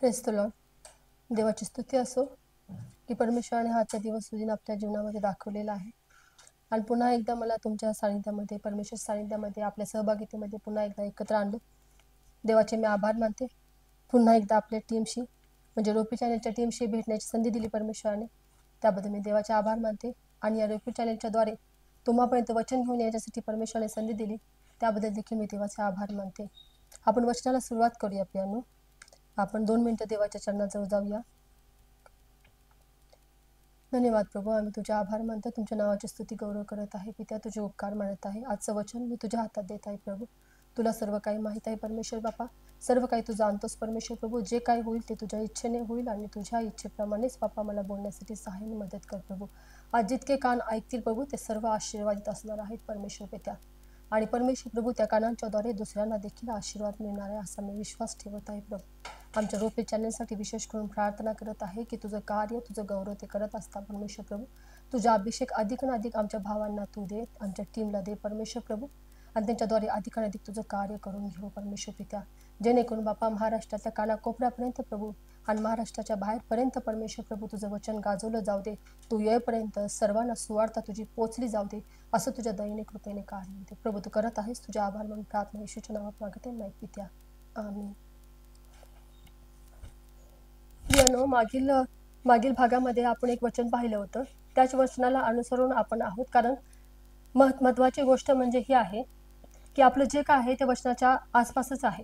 Praise the Lord. देवाची स्तुती असो की परमेश्वराने आजचा दिवस सुधीन आपल्या जीवनामध्ये दाखवलेला आहे आणि पुन्हा एकदा मला तुमच्या सानिध्यामध्ये, परमेश्वर सानिध्यामध्ये, आपल्या सहभागितेमध्ये पुन्हा एकदा एकत्र आणलं. देवाचे मी आभार मानते. पुन्हा एकदा आपल्या टीमशी म्हणजे रोपी चॅनलच्या टीमशी भेटण्याची संधी दिली परमेश्वराने, त्याबद्दल मी देवाचे आभार मानते. आणि या रोपी चॅनलच्याद्वारे तुम्हापर्यंत वचन घेऊन याच्यासाठी परमेश्वराने संधी दिली, त्याबद्दल देखील मी देवाचे आभार मानते. आपण वचनाला सुरुवात करूया. प्रियानो, आपण 2 मिनिटं देवाच्या चरणाजवळ जाऊया. धन्यवाद प्रभू, आम्ही तुझे आभार मानतो. तुमच्या नावाची स्तुती गौरव करत आहे. पित्या, तुझे उपकार मानत आहे. आजचं वचन मी तुझ्या हातात देत आहे प्रभू. तुला सर्व काही माहीत आहे परमेश्वर बापा. सर्व काही तू जाणतोस परमेश्वर प्रभू. जे काही होईल ते तुझ्या इच्छेने होईल आणि तुझ्या इच्छेप्रमाणेच बापा मला बोलण्यासाठी सहाय्याने मदत कर प्रभू. आज जितके कान ऐकतील प्रभू ते सर्व आशीर्वादित असणार आहेत परमेश्वर पित्या. आणि परमेश्वर प्रभू, त्या कानांच्याद्वारे दुसऱ्यांना देखील आशीर्वाद मिळणार आहे असा मी विश्वास ठेवत आहे प्रभू. आमच्या रोपे चॅनलसाठी विशेष करून प्रार्थना करत आहे की तुझं कार्य, तुझं गौरव ते करत असता परमेश्वर प्रभू. तुझा अभिषेक अधिक आमच्या भावांना तू दे, आमच्या टीमला दे परमेश्वर प्रभू. आणि त्यांच्याद्वारे अधिक तुझं कार्य करून घेऊ परमेश्वर पित्या. जेणेकरून बापा महाराष्ट्रातल्या कानाकोपऱ्यापर्यंत प्रभू आणि महाराष्ट्राच्या बाहेरपर्यंत परमेश्वर प्रभू तुझं वचन गाजवलं जाऊ दे. तू येईपर्यंत सर्वांना सुवार्ता तुझी पोचली जाऊ दे, असं तुझ्या दयेने कृपेने कार्य होते प्रभू. तू करत आहेस. तुझ्या आभार म्हणून प्रार्थना येशूच्या नावात मागते नाही पित्या, आमीन. प्रियानो, मागील भागामध्ये आपण एक वचन पाहिलं होतं. त्याच वचनाला अनुसरून आपण आहोत. कारण महत्वाची गोष्ट म्हणजे ही आहे की आपलं जे काय आहे ते वचनाच्या आसपासच आहे.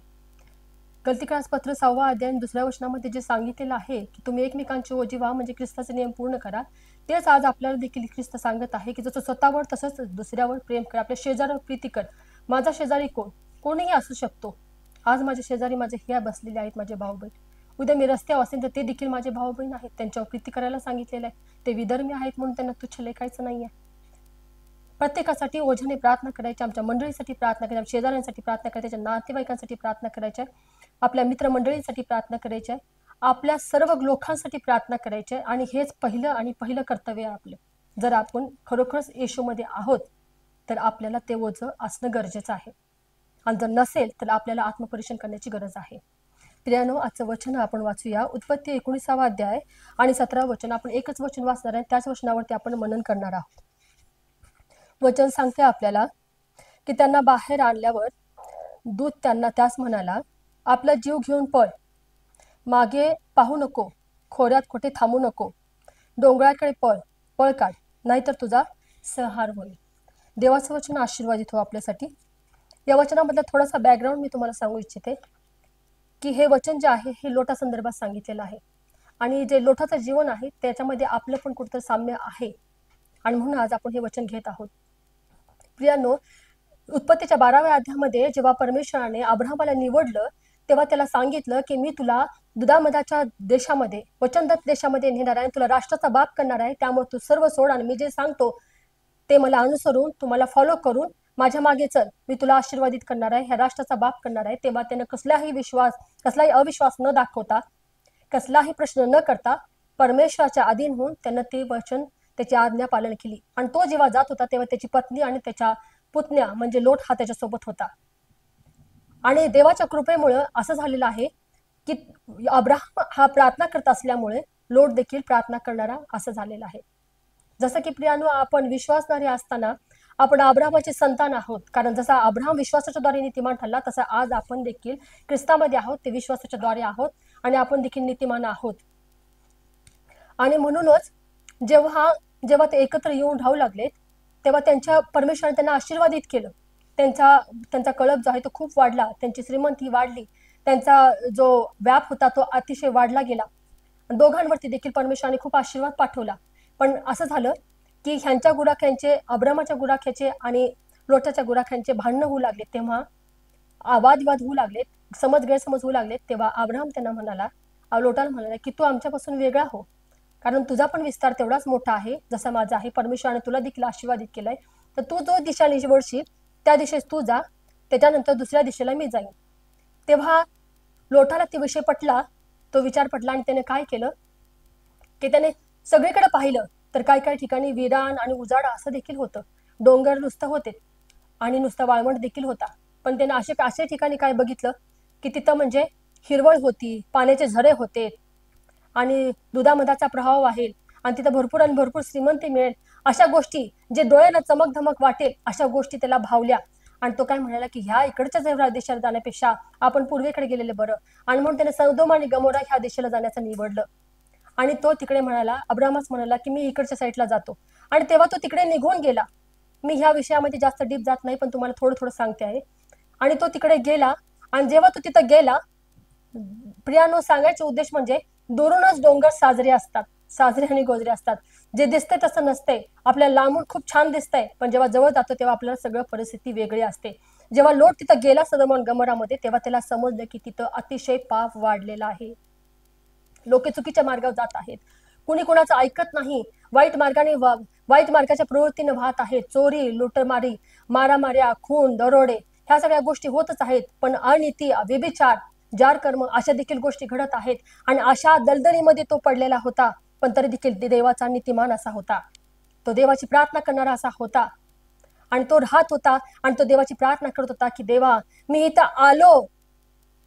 गलतीकारास पत्र 6वा अध्याय 2ऱ्या वचनामध्ये जे सांगितलेलं आहे की तुम्ही एकमेकांची ओझी व्हा म्हणजे ख्रिस्ताचे नियम पूर्ण करा, तेच आज आपल्याला देखील ख्रिस्त सांगत आहे की जसं स्वतःवर तसंच दुसऱ्यावर प्रेम कर, आपल्या शेजाऱ्यावर प्रीती कर. माझा शेजारी कोणीही असू शकतो. आज माझे शेजारी माझे ह्या बसलेले आहेत, माझे भाऊ बहीण. उद्या मी रस्त्यावर असेल तर ते देखील माझे भाऊ बहीण आहेत. त्यांच्यावर प्रीती करायला सांगितलेलं आहे. ते विधर्मी आहेत म्हणून त्यांना तुच्छ लेखायचं नाहीये. प्रत्येकासाठी ओझाने प्रार्थना करायची, आमच्या मंडळीसाठी प्रार्थना करायची, शेजाऱ्यांसाठी प्रार्थना करायच्या, नातेवाईकांसाठी प्रार्थना करायच्या, आपल्या मित्रमंडळींसाठी प्रार्थना करायची, आपल्या सर्व लोकांसाठी प्रार्थना करायची. आणि हेच पहिलं कर्तव्य आहे आपलं. जर आपण खरोखरच येशूमध्ये आहोत तर आपल्याला ते ओझं असणं गरजेचं आहे. आणि जर नसेल तर आपल्याला आत्मपरीक्षण करण्याची गरज आहे. प्रियानो, आजचं वचन आपण वाचूया. उत्पत्ती 19वा अध्याय आणि 17 वचन. आपण एकच वचन वाचणार आहे, त्याच वचनावरती आपण मनन करणार आहोत. वचन सांगते आपल्याला की त्यांना बाहेर आणल्यावर दूत त्यास म्हणाला, आपला जीव घेऊन पळ, मागे पाहू नको, खोऱ्यात कुठे थांबू नको, डोंगराकडे पळ काढ, नाहीतर तुझा संहार होईल. देवाचं वचन आशीर्वादित हो आपल्यासाठी. या वचनामधला थोडासा बॅकग्राऊंड मी तुम्हाला सांगू इच्छिते की हे वचन जे आहे हे लोटा संदर्भात सांगितलेलं आहे. आणि जे लोटाचं जीवन आहे त्याच्यामध्ये आपलं पण कुठंतरी साम्य आहे. आणि म्हणून आज आपण हे वचन घेत आहोत. प्रियानो, उत्पत्तीच्या 12व्या अध्यायामध्ये जेव्हा परमेश्वराने अब्राहमाला निवडलं तेव्हा त्याला सांगितलं की मी तुला दुधामधाच्या देशामध्ये, वचनदत्त देशामध्ये नेणार आहे, तुला राष्ट्राचा बाप करणार आहे. त्यामुळे तू सर्व सोड आणि मी जे सांगतो ते मला अनुसरून, तुम्हाला फॉलो करून माझ्या मागे चल. मी तुला आशीर्वादित करणार आहे, ह्या राष्ट्राचा बाप करणार आहे. तेव्हा त्यानं कसलाही अविश्वास न दाखवता, कसलाही प्रश्न न करता परमेश्वराच्या अधीन होऊन त्यानं ते वचन, त्याची आज्ञा पालन केली. आणि तो जेव्हा जात होता तेव्हा त्याची पत्नी आणि त्याच्या पुतण्या म्हणजे लोट हा त्याच्यासोबत होता. आणि देवाच्या कृपेमुळे असं झालेलं आहे की अब्राहम हा प्रार्थना करत असल्यामुळे लोट देखील प्रार्थना करणारा असं झालेलं आहे. जसं की प्रियानो, आपण विश्वासणारे असताना आपण अब्राहमाचे संतान आहोत. कारण जसा अब्राहम विश्वासाच्या द्वारे नीतिमान ठरला तसा आज आपण देखील ख्रिस्तामध्ये आहोत, ते विश्वासाच्या द्वारे आहोत आणि आपण देखील नीतिमान आहोत. आणि म्हणूनच जेव्हा ते एकत्र येऊन राहू लागलेत तेव्हा त्यांच्या परमेश्वराने त्यांना आशीर्वादित केलं. त्यांचा कळप जो आहे तो खूप वाढला, त्यांची श्रीमंती वाढली, त्यांचा जो व्याप होता तो अतिशय वाढला गेला. दोघांवरती देखील परमेश्वराने खूप आशीर्वाद पाठवला. पण असं झालं की ह्यांच्या गुराख्यांचे, अब्रामाच्या गुराख्याचे आणि लोटाच्या गुराख्यांचे भांडणं होऊ लागले. तेव्हा वादविवाद होऊ लागलेत, गैरसमज होऊ लागलेत. तेव्हा अब्राहम लोटाला म्हणाला की तू आमच्यापासून वेगळा हो, कारण तुझा पण विस्तार तेवढाच मोठा आहे जसा माझा आहे. परमेश्वराने तुला देखील आशीर्वादित केलंय, तर तू जो दिशा निवडशील त्या दिशेस तू जा, त्याच्यानंतर दुसऱ्या दिशेला मी जाईन. तेव्हा लोटाला ती विषय पटला, तो विचार पटला आणि त्याने काय केलं की त्याने सगळीकडे पाहिलं तर काही ठिकाणी विरान आणि उजाड असं देखील होतं. डोंगर नुसतं होते आणि नुसतं वाळवंट देखील होता. पण त्याने असे ठिकाणी काय बघितलं की तिथं म्हणजे हिरवळ होती, पाण्याचे झरे होते आणि दुधामधाचा प्रभाव आहे आणि तिथं भरपूर आणि भरपूर श्रीमंती मिळेल, अशा गोष्टी जे डोळ्याला चमक-धमक वाटेल अशा गोष्टी त्याला भावल्या. आणि तो काय म्हणाला, की ह्या इकडच्या देशाला जाण्यापेक्षा आपण पूर्वेकडे गेलेलं बरं. आणि म्हणून त्याने सदोम आणि गमोरा ह्या देशाला जाण्याचं निवडलं. आणि तो तिकडे म्हणाला, अब्रामच म्हणाला, की मी इकडच्या साईडला जातो. आणि तेव्हा तो तिकडे निघून गेला. मी ह्या विषयामध्ये जास्त डीप जात नाही, पण तुम्हाला थोडं थोडं सांगते आहे. आणि तो तिकडे गेला आणि जेव्हा तो तिथं गेला, प्रियानो, सांगायचे उद्देश म्हणजे दुरूनच डोंगर साजरे असतात, साजरे आणि गोजरे असतात. जे दिसते तसं नसते. आपल्याला लांबून खूप छान दिसतंय, पण जेव्हा जवळ जातो तेव्हा आपल्याला सगळं परिस्थिती वेगळी असते. जेव्हा लोट तिथं गेला सदोम आणि गमोरामध्ये, तेव्हा त्याला समजलं की तिथं अतिशय पाप वाढलेला आहे. लोक चुकीच्या मार्गावर जात आहेत, कुणी कुणाचं ऐकत नाही, वाईट मार्गाने वाईट मार्गाच्या प्रवृत्तीने वाहत आहेत. चोरी, लुटमारी, मारामाऱ्या, खून, दरोडे ह्या सगळ्या गोष्टी होतच आहेत. पण अनिती, व्यभिचार, जार कर्म अशा देखील गोष्टी घडत आहेत. आणि अशा दलदलीमध्ये तो पडलेला होता, पण तरी देखील देवाचा नीतिमान असा होता, तो देवाची प्रार्थना करणारा असा होता. आणि तो राहत होता आणि तो देवाची प्रार्थना करत होता, की देवा, मी इथं आलो,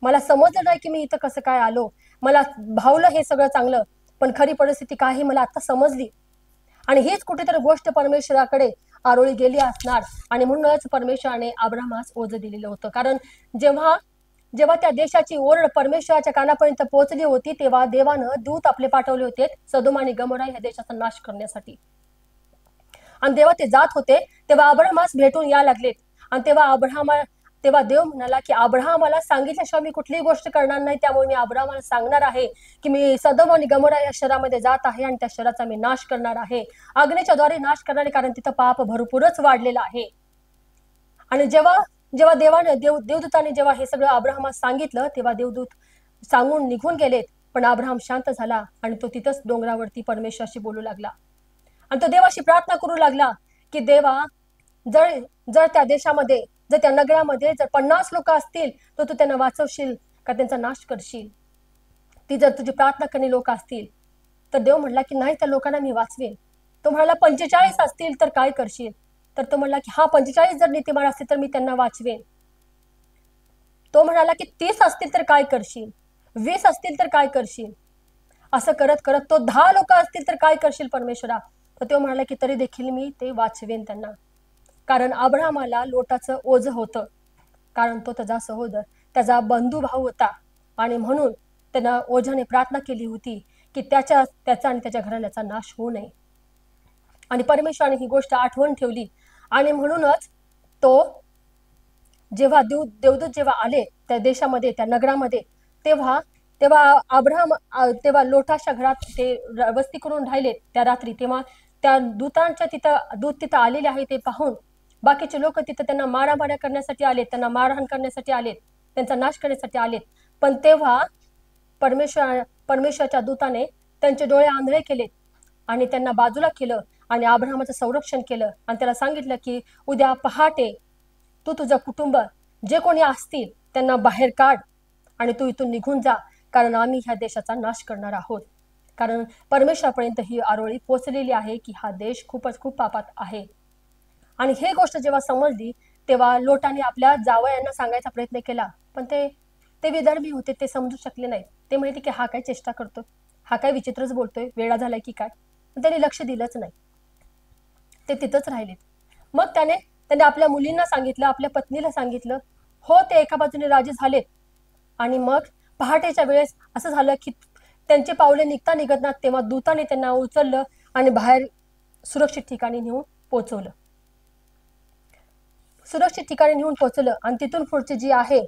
मला समजलं नाही की मी इथं कसं काय आलो, मला भावलं हे सगळं चांगलं, पण खरी परिस्थिती काय ही मला आता समजली. आणि हीच कुठेतरी गोष्ट परमेश्वराकडे आरोळी गेली असणार. आणि म्हणूनच परमेश्वराने अब्रामास ओझं दिलेलं होतं. कारण जेव्हा जेव्हा त्या देशाची ओरड परमेश्वराच्या कानापर्यंत पोहोचली होती, तेव्हा देवानं दूत आपले पाठवले होते सदोम आणि गमोरा या देशाचा नाश करण्यासाठी. आणि तेव्हा ते जात होते, तेव्हा अब्रामास भेटून या लागलेत. आणि तेव्हा देव म्हणाला, की अब्रामाला सांगितल्याशिवाय मी कुठलीही गोष्ट करणार नाही. त्यामुळे मी अब्रामाला सांगणार आहे, की मी सदोम आणि गमोरा या शहरामध्ये जात आहे आणि त्या शहराचा मी नाश करणार आहे, अग्नीच्या द्वारे नाश करणार आहे, कारण तिथं पाप भरपूरच वाढलेलं आहे. आणि जेव्हा जेव्हा देवदूताने जेव्हा हे सगळं अब्रामास सांगितलं, तेव्हा देवदूत सांगून निघून गेलेत. पण अब्राम शांत झाला आणि तो तिथंच डोंगरावरती परमेश्वराशी बोलू लागला. आणि तो देवाशी प्रार्थना करू लागला, की देवा, जर जर त्या देशामध्ये, जर त्या नगरामध्ये जर 50 लोक असतील, तर तू त्यांना वाचवशील का त्यांचा नाश करशील? ती जर तुझी प्रार्थना करणी लोक असतील, तर देव म्हटला, की नाही, त्या लोकांना मी वाचवेन. तो म्हणाला 45 असतील तर काय करशील? तर तो म्हणला, की हा, 45 जर नीतिमान असतील तर मी त्यांना वाचवेन. तो म्हणाला, की 30 असतील तर काय करशील? 20 असतील तर काय करशील? असं करत करत तो 10 लोक असतील तर काय करशील परमेश्वरा? तर तो म्हणाला, की तरी देखील मी ते वाचवेन त्यांना. कारण अब्रामाला लोटाचं ओझं होतं, कारण तो त्याचा सहोदर, त्याचा बंधू भाऊ होता. आणि म्हणून त्यानं ओझाने प्रार्थना केली होती, की त्याचा आणि त्याच्या घराण्याचा नाश होऊ नये. आणि परमेश्वराने ही गोष्ट आठवण ठेवली. आणि म्हणूनच तो जेव्हा देवदूत जेव्हा आले त्या देशामध्ये, त्या नगरामध्ये, तेव्हा तेव्हा तेव्हा लोटाच्या घरात ते वस्ती करून राहिले त्या रात्री. तेव्हा त्या दूतांच्या दूत तिथं आलेले आहे ते पाहून बाकीचे लोक तिथं त्यांना मारामाऱ्या करण्यासाठी आले, त्यांना मारहाण करण्यासाठी आलेत, त्यांचा नाश करण्यासाठी आलेत. पण तेव्हा परमेश्वराच्या दूताने त्यांचे डोळे आंधळे केले आणि त्यांना बाजूला केलं आणि अब्रामाचं संरक्षण केलं. आणि त्याला सांगितलं, की उद्या पहाटे तू तुझं कुटुंब जे कोणी असतील त्यांना बाहेर काढ आणि तू इथून निघून जा, कारण आम्ही ह्या देशाचा नाश करणार आहोत. कारण परमेश्वरापर्यंत ही आरोळी पोचलेली आहे, की हा देश खूपच खूप पापात आहे. आणि हे गोष्ट जेव्हा समजली, तेव्हा लोटाने आपल्या जावयांना सांगायचा प्रयत्न केला, पण ते ते विधर्मी होते, ते समजू शकले नाही. ते म्हणते, की हा काय चेष्टा करतो, हा काय विचित्रच बोलतोय, वेळा झालाय की काय. पण त्यांनी लक्ष दिलंच नाही, ते तिथंच राहिलेत. मग त्याने आपल्या मुलींना सांगितलं, आपल्या पत्नीला सांगितलं. हो, ते एका बाजूने राजी झालेत. आणि मग पहाटेच्या वेळेस असं झालं, की त्यांचे पावले निघता निघत तेव्हा दूताने त्यांना उचललं आणि बाहेर सुरक्षित ठिकाणी नेऊन पोहोचवलं. सुरक्षित ठिकाणी नेऊन पोहोचलं. आणि तिथून पुढची जी आहे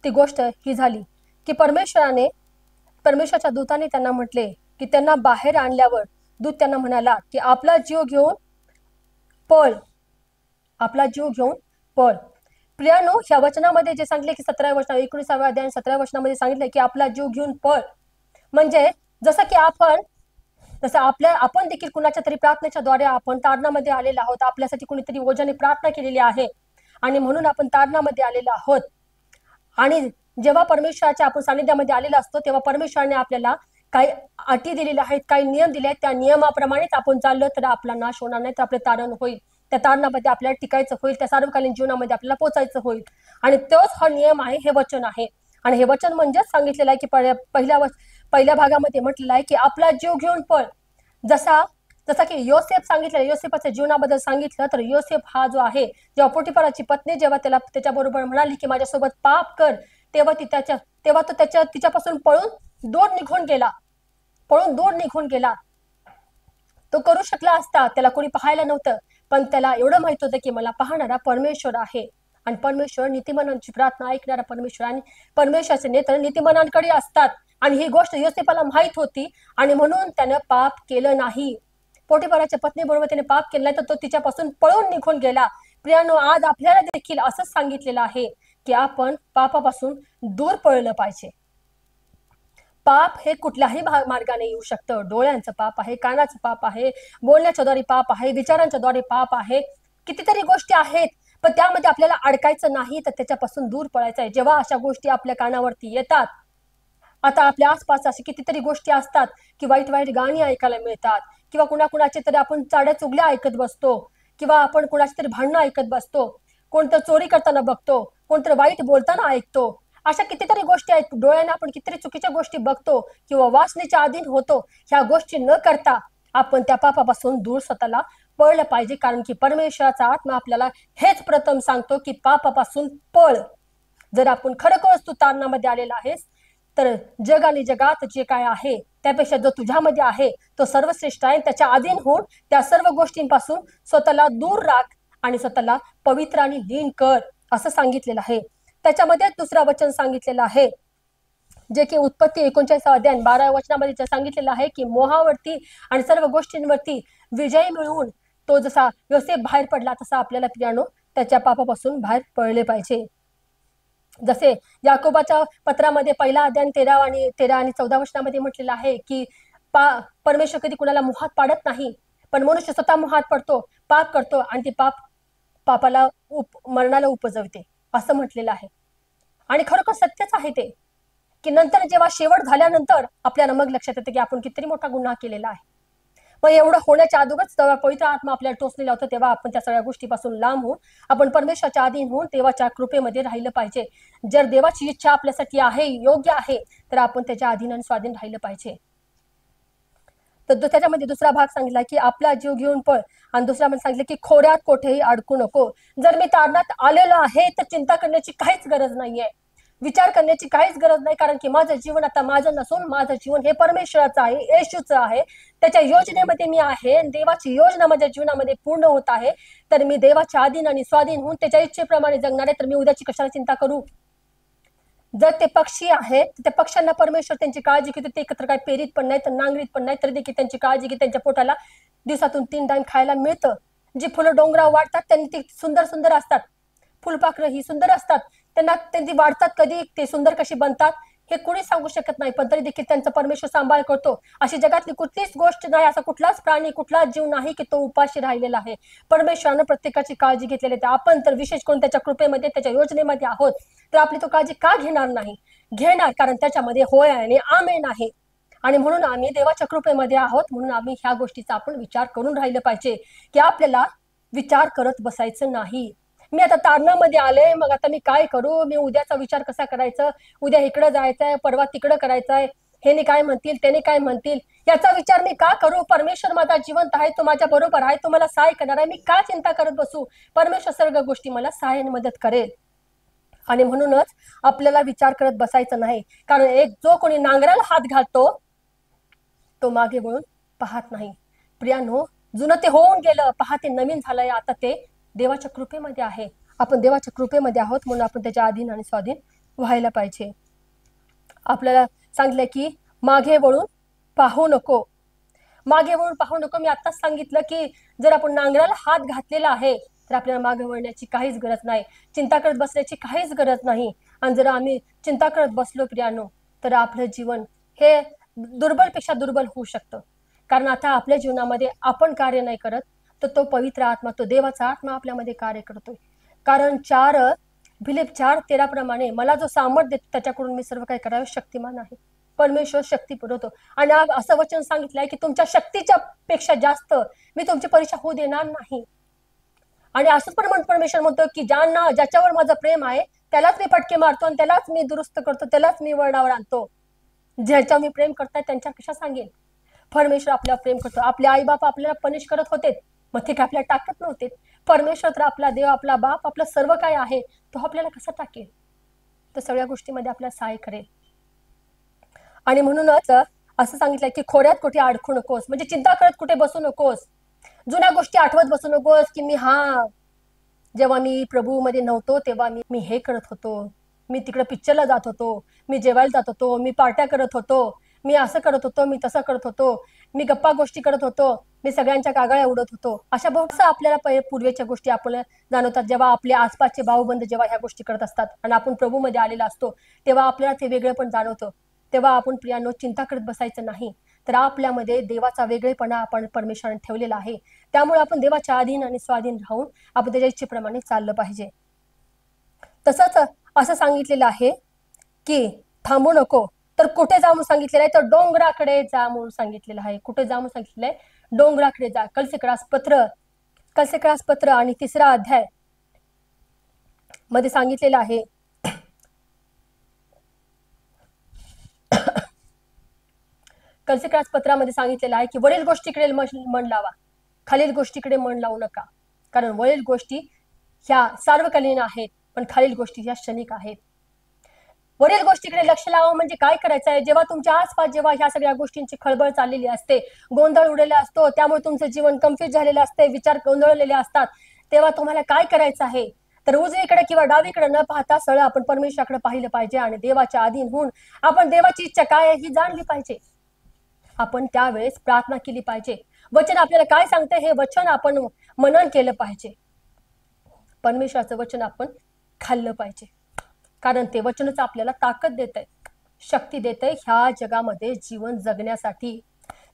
ती गोष्ट ही झाली, की परमेश्वराच्या दूताने त्यांना म्हटले, की त्यांना बाहेर आणल्यावर दूत त्यांना म्हणाला, की आपला जीव घेऊन पळ, आपला जीव घेऊन पळ. प्रियानो, ह्या वचनामध्ये जे सांगितले, की 17व्या वचना 19व्या अध्याय 17व्या वचनामध्ये सांगितलं, की आपला जीव घेऊन पळ. म्हणजे जसं की आपण देखील कुणाच्या तरी प्रार्थनेच्या द्वारे आपण तारणामध्ये आलेलो आहोत. आपल्यासाठी कुणीतरी ओझाने प्रार्थना केलेली आहे आणि म्हणून आपण तारणामध्ये आलेलो आहोत. आणि जेव्हा परमेश्वराच्या आपण सानिध्यामध्ये आलेला असतो, तेव्हा परमेश्वराने आपल्याला काही अटी दिलेल्या आहेत, काही नियम दिले आहेत. त्या नियमाप्रमाणेच आपण चाललो तर आपला नाश होणार नाही, तर आपले तारण होईल. त्या तारणामध्ये आपल्याला टिकायचं होईल, त्या सार्वकालीन जीवनामध्ये आपल्याला पोचायचं होईल. आणि तोच हा नियम आहे, हे वचन आहे. आणि हे वचन म्हणजेच सांगितलेलं आहे की पहिल्या भागामध्ये म्हटलेलं आहे की आपला जीव घेऊन पळ. जसा जसा की योसेफ सांगितलं, योसेफाच्या जीवनाबद्दल सांगितलं, तर योसेफ हा जो आहे, जेव्हा पोटिफराची पत्नी जेव्हा त्याच्याबरोबर म्हणाली की माझ्यासोबत पाप कर, तेव्हा तो तिच्यापासून पळून दूर निघून गेला. तो करू शकला असता, त्याला कोणी पाहायला नव्हतं, पण त्याला एवढं माहित होतं की मला पाहणारा परमेश्वर आहे आणि परमेश्वर नीतिमानांची प्रार्थना ऐकणारा परमेश्वर, आणि परमेश्वराचे नेत्र नीतिमानांकडे असतात. आणि ही गोष्ट योसेफाला माहित होती आणि म्हणून त्यानं पाप केलं नाही. पोटिफराच्या पत्नीबरोबर त्याने पाप केलं नाही, तर तो तिच्यापासून पळून निघून गेला. प्रियानो, आज आपल्याला देखील असंच सांगितलेलं आहे की आपण पापापासून दूर पळलं पाहिजे. पाप हे कुठल्याही मार्गाने येऊ शकतं. डोळ्यांचं पाप आहे, कानाचं पाप आहे, बोलण्याच्या द्वारे पाप आहे, विचारांच्या द्वारे पाप आहे, कितीतरी गोष्टी आहेत. पण त्यामध्ये आपल्याला अडकायचं नाही, तर त्याच्यापासून दूर पळायचं आहे. जेव्हा अशा गोष्टी आपल्या कानावरती येतात, आता आपल्या आसपास अशी कितीतरी गोष्टी असतात की वाईट वाईट गाणी ऐकायला मिळतात, किंवा कुणाकुणाचे तरी आपण चाड्या चुगल्या ऐकत बसतो, किंवा आपण कुणाची तरी भांडणं ऐकत बसतो, कोणतं चोरी करताना बघतो, कोणतं वाईट बोलताना ऐकतो. अशा कितीतरी गोष्टी आहेत. डोळ्याने आपण कितीतरी चुकीच्या गोष्टी बघतो किंवा वासनेच्या अधीन होतो. ह्या गोष्टी न करता आपण त्या पापापासून दूर स्वतःला पळलं पाहिजे, कारण की परमेश्वराचा आत्मा आपल्याला हेच प्रथम सांगतो की पापापासून पळ. जर आपण खरोखरच तू तारणामध्ये आलेला आहेस, तर जग आणि जगात जे काय आहे त्यापेक्षा जो तुझ्यामध्ये आहे तो सर्वश्रेष्ठ आहे. त्याच्या अधीन होऊन त्या सर्व गोष्टींपासून स्वतःला दूर राख आणि स्वतःला पवित्र आणि लीन कर, असं सांगितलेलं आहे. त्याच्यामध्ये दुसरा वचन सांगितलेलं आहे, जे की उत्पत्ती 39 अध्याय 12 वचनामध्ये सांगितलेलं आहे की मोहावरती आणि सर्व गोष्टींवरती विजय मिळवून तो जसा योसेफ बाहेर पडला, तसा आपल्याला प्रियानो त्याच्या पापापासून बाहेर पडले पाहिजे. जसे याकोबाच्या पत्रामध्ये 1 अध्याय 13 आणि 14 वचनामध्ये म्हटलेलं आहे की परमेश्वर कधी कुणाला मोहात पाडत नाही, पण मनुष्य स्वतः मोहात पडतो, पाप करतो आणि ते पापाला मरणाला उपजवते, असं म्हटलेलं आहे. आणि खरोखर सत्यच आहे ते, की नंतर जेव्हा शेवट झाल्यानंतर आपल्याला मग लक्षात येतं की आपण किती मोठा गुन्हा केलेला आहे. पण एवढं होण्याच्या अगोदरच जेव्हा पवित्र आत्मा आपल्याला टोचलेला होता, तेव्हा आपण त्या सगळ्या गोष्टीपासून लांब होऊन आपण परमेश्वराच्या अधीन होऊन देवाच्या कृपेमध्ये राहिलं पाहिजे. जर देवाची इच्छा आपल्यासाठी आहे, योग्य आहे, तर आपण त्याच्या अधीन आणि स्वाधीन राहिलं पाहिजे. तर त्याच्यामध्ये दुसरा भाग सांगितला की आपला जीव घेऊन पळ, आणि दुसरा मध्ये सांगितलं की खोऱ्यात कोठेही अडकू नको. जर मी तारणात आलेलो आहे तर चिंता करण्याची काहीच गरज नाहीये, विचार करण्याची काहीच गरज नाही, कारण की माझं जीवन आता माझं नसून माझं जीवन हे परमेश्वराचं आहे, येशूचं आहे. त्याच्या योजनेमध्ये मी आहे, देवाची योजना माझ्या जीवनामध्ये पूर्ण होत आहे. तर मी देवाच्या अधीन आणि स्वाधीन होऊन त्याच्या इच्छेप्रमाणे जगणार आहे. तर मी उद्याची कशाला चिंता करू? जर ते पक्षी आहेत, त्या पक्ष्यांना परमेश्वर त्यांची काळजी घेतो. ते एकत्र काय पेरीत पण नाही, तर नांगरीत पण नाही, तरी देखील त्यांची काळजी घेते. त्यांच्या पोटाला दिवसातून 3 टाइम खायला मिळतं. जी फुलं डोंगरावर वाढतात त्यांनी ती सुंदर सुंदर असतात, फुलपाखरं ही सुंदर असतात. त्यांची वाढतात कधी, ते सुंदर कशी बनतात हे कोणी सांगू शकत नाही, पण तरी देखील त्यांचा परमेश्वर सांभाळ करतो. अशी जगातली कुठलीच गोष्ट नाही, असा कुठलाच प्राणी, कुठलाच जीव नाही की तो उपाशी राहिलेला आहे. परमेश्वरानं प्रत्येकाची काळजी घेतलेली आहे. आपण तर विशेष करून त्याच्या कृपेमध्ये, त्याच्या योजनेमध्ये आहोत, तर आपली तो काळजी का घेणार नाही? घेणार, कारण त्याच्यामध्ये होय आणि आमेन आहे. आणि म्हणून आम्ही देवाच्या कृपेमध्ये आहोत, म्हणून आम्ही ह्या गोष्टीचा आपण विचार करून राहिलं पाहिजे की आपल्याला विचार करत बसायचं नाही. मी आता तारणामध्ये आले, मग आता मी काय करू? मी उद्याचा विचार कसा करायचा? उद्या इकडं जायचंय, परवा तिकडं करायचंय, हेने काय म्हणतील, त्याने काय म्हणतील, याचा विचार मी का करू? परमेश्वर माझा जिवंत आहे, तो माझ्या बरोबर आहे, तो मला सहाय करणार आहे. मी का चिंता करत बसू? परमेश्वर सर्व गोष्टी मला सहाय्याने मदत करेल. आणि म्हणूनच आपल्याला विचार करत बसायचं नाही, कारण जो कोणी नांगराला हात घालतो तो मागे वळून पाहत नाही. प्रियानो, जुनं ते होऊन गेलं, पहा ते नवीन झालंय. आता ते देवाच्या कृपेमध्ये आहे. आपण देवाच्या कृपेमध्ये आहोत, म्हणून आपण त्याच्या अधीन आणि स्वाधीन व्हायला पाहिजे. आपल्याला सांगितलं की मागे वळून पाहू नको. मागे वळून पाहू नको. मी आताच सांगितलं की जर आपण नांगराला हात घातलेला आहे, तर आपल्याला मागे वळण्याची काहीच गरज नाही, चिंता करत बसण्याची काहीच गरज नाही. आणि जर आम्ही चिंता करत बसलो प्रियानो, तर आपलं जीवन हे दुर्बलपेक्षा दुर्बल होऊ शकतं. कारण आता आपल्या जीवनामध्ये आपण कार्य नाही करत, तर तो पवित्र आत्मा, तो देवाचा आत्मा आपल्यामध्ये कार्य करतोय. कारण फिलिप 4:13 प्रमाणे मला जो सामर्थ देतो त्याच्याकडून मी सर्व काही करावे शक्तिमान आहे. परमेश्वर शक्ती पुरवतो. आणि असं वचन सांगितलंय की तुमच्या शक्तीच्या पेक्षा जास्त मी तुमची परीक्षा होऊ देणार नाही. आणि असंच पण परमेश्वर म्हणतो की ज्याच्यावर माझं प्रेम आहे त्यालाच मी फटके मारतो आणि त्यालाच मी दुरुस्त करतो, त्यालाच मी वळणावर आणतो. ज्याच्या मी प्रेम करताय त्यांच्या कशा सांगेन. परमेश्वर आपल्याला प्रेम करतो. आपले आई बाप आपल्याला पनिश करत होते, मग ते काय आपल्याला टाकत नव्हते. परमेश्वर तर आपला देव, आपला बाप, आपलं सर्व काय आहे, तो आपल्याला कसा टाकेल. तर सगळ्या गोष्टीमध्ये आपल्याला सहाय्य करेल. आणि म्हणूनच असं सांगितलंय की खोऱ्यात कुठे अडकू नकोस, म्हणजे चिंता करत कुठे बसू नकोस, जुन्या गोष्टी आठवत बसू नकोस की मी जेव्हा मी प्रभू मध्ये नव्हतो तेव्हा मी हे करत होतो, मी तिकडे पिक्चरला जात होतो, मी जेवायला जात होतो, मी पार्ट्या करत होतो, मी असं करत होतो, मी तसं करत होतो, मी गप्पा गोष्टी करत होतो, मी सगळ्यांच्या कागाळ्या उडत होतो. अशा बहुत आपल्याला पूर्वीच्या गोष्टी आपल्याला जाणवतात. जेव्हा आपले आसपासचे भाऊबंद जेव्हा ह्या गोष्टी करत असतात आणि आपण प्रभूमध्ये आलेला असतो, तेव्हा आपल्याला ते वेगळं पण जाणवतं. तेव्हा आपण प्रियांनो चिंता करत बसायचं नाही. तर आपल्यामध्ये देवाचा वेगळेपणा आपण परमेश्वराने ठेवलेला आहे. त्यामुळे आपण देवाच्या अधीन आणि स्वाधीन राहून आपण त्याच्या इच्छेप्रमाणे चाललं पाहिजे. तसंच असं सांगितलेलं आहे की थांबू नको. तर कुठे जा म्हणून सांगितलेलं आहे, तर डोंगराकडे जा म्हणून सांगितलेलं आहे. कुठे जा म्हणून सांगितलेलं आहे, डोंगराकडे जा. कलसेक्रास पत्र आणि 3रा अध्याय मध्ये सांगितलेलं आहे. कलसेक्रास पत्रामध्ये सांगितलेलं आहे की वरील गोष्टीकडे मन लावा, खालील गोष्टीकडे मन लावू नका. कारण वरील गोष्टी ह्या सार्वकालीन आहेत, पण खालील गोष्टी ह्या क्षणिक आहेत. वरील गोष्टीकडे लक्ष लावा म्हणजे काय करायचं आहे, जेव्हा तुमच्या आसपास जेव्हा ह्या सगळ्या गोष्टींची खळबळ चाललेली असते, गोंधळ उडलेला असतो, त्यामुळे तुमचं जीवन कन्फ्युज झालेलं असते, विचार गोंधळलेले असतात, तेव्हा तुम्हाला काय करायचं आहे, तर उजवीकडे किंवा डावीकडे न पाहता सरळ आपण परमेश्वराकडे पाहिलं पाहिजे आणि देवाच्या अधीन होऊन आपण देवाची इच्छा काय आहे ही जाणली पाहिजे. आपण त्यावेळेस प्रार्थना केली पाहिजे. वचन आपल्याला काय सांगते हे वचन आपण मनन केलं पाहिजे. परमेश्वराचं वचन आपण खाल्लं पाहिजे, कारण ते वचनच आपल्याला ताकद देत आहे, शक्ती देत आहे ह्या जगामध्ये जीवन जगण्यासाठी.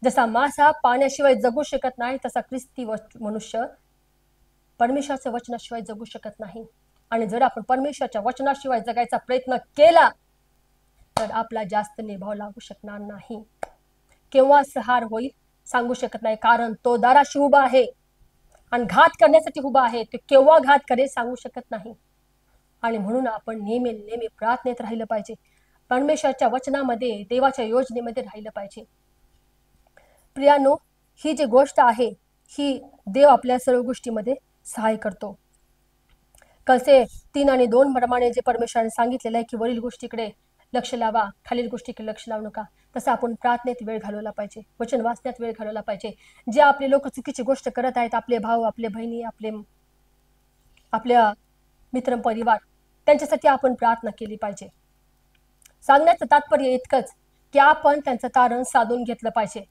जसा मासा पाण्याशिवाय जगू शकत नाही, तसा ख्रिस्ती मनुष्य परमेश्वराच्या वचनाशिवाय जगू शकत नाही. आणि जर आपण परमेश्वराच्या वचनाशिवाय जगायचा प्रयत्न केला तर आपला जास्त निभाव लागू शकणार नाही. केव्हा सहार होईल सांगू शकत नाही, कारण तो दाराशी उभा आहे आणि घात करण्यासाठी उभा आहे. तो केव्हा घात करेल सांगू शकत नाही. आणि म्हणून आपण नेहमी प्रार्थनेत राहिलं पाहिजे, परमेश्वराच्या वचनामध्ये, देवाच्या योजनेमध्ये राहिलं पाहिजे. प्रियानो, ही जी गोष्ट आहे ही देव आपल्या सर्व गोष्टीमध्ये सहाय्य करतो. कसे 3 आणि 2 प्रमाणे जे परमेश्वराने सांगितलेलं आहे की वरील गोष्टीकडे लक्ष लावा, खालील गोष्टीकडे लक्ष लावू नका, तसं आपण प्रार्थनेत वेळ घालवला पाहिजे, वचन वाचण्यात वेळ घालवला पाहिजे. जे आपले लोक चुकीची गोष्ट करत आहेत, आपले भाऊ, आपले बहिणी, आपल्या मित्र परिवार, त्यांच्यासाठी आपण प्रार्थना केली पाहिजे. सांगण्याचं तात्पर्य इतकंच की आपण त्यांचं तारण साधून घेतलं पाहिजे,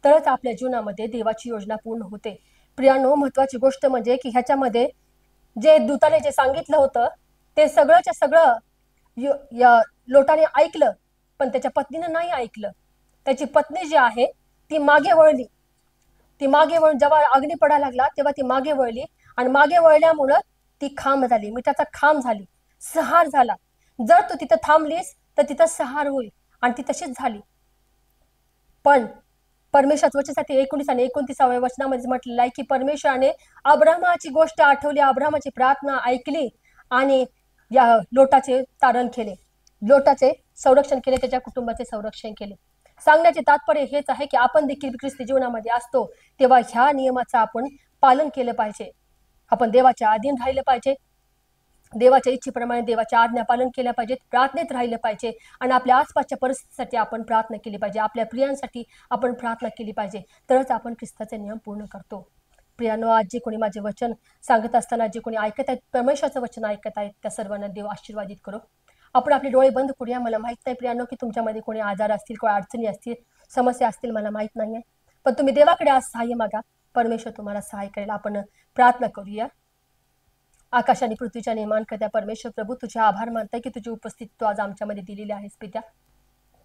तरच आपल्या जीवनामध्ये देवाची योजना पूर्ण होते. प्रियानो, महत्वाची गोष्ट म्हणजे की ह्याच्यामध्ये जे दूताने जे सांगितलं होतं ते सगळंच्या सगळं लोटाने ऐकलं, पण त्याच्या पत्नीनं नाही ऐकलं. त्याची पत्नी जी आहे ती मागे वळली. ती मागे वळून जेव्हा अग्नी पडायला लागला तेव्हा ती मागे वळली आणि मागे वळल्यामुळं ती खांब झाली, मिठाचा खांब झाली, सहार झाला. जर तू तिथं थांबलीस तर तिथं सहार होईल आणि ती तशीच झाली. पण परमेश्वराच्या वचनासाठी 19 आणि 29व्या वचनामध्ये म्हटलेलं आहे की परमेश्वराने अब्रामाची गोष्ट आठवली, अब्रामाची प्रार्थना ऐकली आणि या लोटाचे तारण केले, लोटाचे संरक्षण केले, त्याच्या कुटुंबाचे संरक्षण केले. सांगण्याचे तात्पर्य हेच आहे की आपण देखील ख्रिस्ती जीवनामध्ये असतो तेव्हा ह्या नियमाचं आपण पालन केलं पाहिजे. आपण देवाच्या अधीन राहिलं पाहिजे, देवाच्या इच्छेप्रमाणे देवाच्या आज्ञा पालन केल्या पाहिजेत, प्रार्थनेत राहिलं पाहिजे आणि आपल्या आसपासच्या परिस्थितीसाठी आपण प्रार्थना केली पाहिजे, आपल्या प्रियांसाठी आपण प्रार्थना केली पाहिजे, तरच आपण ख्रिस्ताचे नियम पूर्ण करतो. प्रियानो, आज जे कोणी माझे वचन सांगत असताना जे कोणी ऐकत आहेत, परमेश्वराचं वचन ऐकत आहेत, त्या सर्वांना देव आशीर्वादित करो. आपण आपले डोळे बंद करूया. मला माहित नाही प्रियानो की तुमच्यामध्ये कोणी आजार असतील, कोणी अडचणी असतील, समस्या असतील, मला माहित नाहीये, पण तुम्ही देवाकडे आज सहाय्य मागा, परमेश्वर तुम्हाला सहाय्य करेल. आपण प्रार्थना करूया. आकाश आणि पृथ्वीच्या निर्माण करत्या परमेश्वर प्रभू, तुझे आभार मानताय की तुझी उपस्थिती तू आज आमच्यामध्ये दिलेली आहेस पित्या.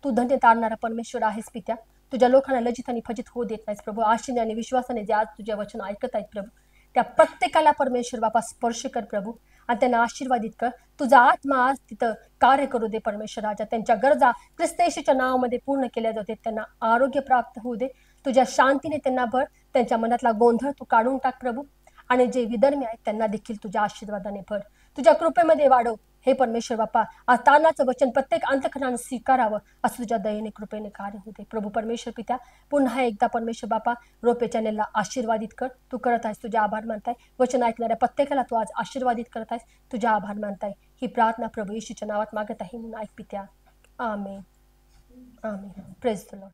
तू धन्य तारणारा परमेश्वर आहेस पित्या. तुझ्या लोकांना लज्जित आणि फजित होऊ देत नाहीस प्रभू. आशेने आणि विश्वासाने जे आज तुझे वचन ऐकत आहेत प्रभू, त्या प्रत्येकाला परमेश्वर बापा स्पर्श कर प्रभू आणि त्यांना आशीर्वादित कर. तुझा आत्मा आज तिथं कार्य करू दे परमेश्वर राजा. त्यांच्या गरजा ख्रिस्त येशूच्या नावामध्ये पूर्ण केल्या जाते. त्यांना आरोग्य प्राप्त होऊ दे. तुझ्या शांतीने त्यांना भर. त्यांच्या मनातला गोंधळ तू काढून टाक प्रभू आणि जे विधर्मी आहेत त्यांना देखील तुझ्या आशीर्वादाने भर. तुझ्या कृपेमध्ये वाढव हे परमेश्वर बाप्पा. आज तारणाचं वचन प्रत्येक अंतःकरणानं स्वीकारावं असं तुझ्या दयेने कृपेने कार्य होते प्रभू परमेश्वर पित्या. पुन्हा एकदा परमेश्वर बाप्पा रोपे चॅनेलला आशीर्वादित कर. तू करत आहेस, तुझे आभार मानताय. वचन ऐकणाऱ्या प्रत्येकाला तू आज आशीर्वादित करत आहेस, तुझ्या आभार मानताय. ही प्रार्थना प्रभू येशूच्या नावात मागत आहे म्हणून ऐक पित्या. Amen. Amen. Praise the Lord.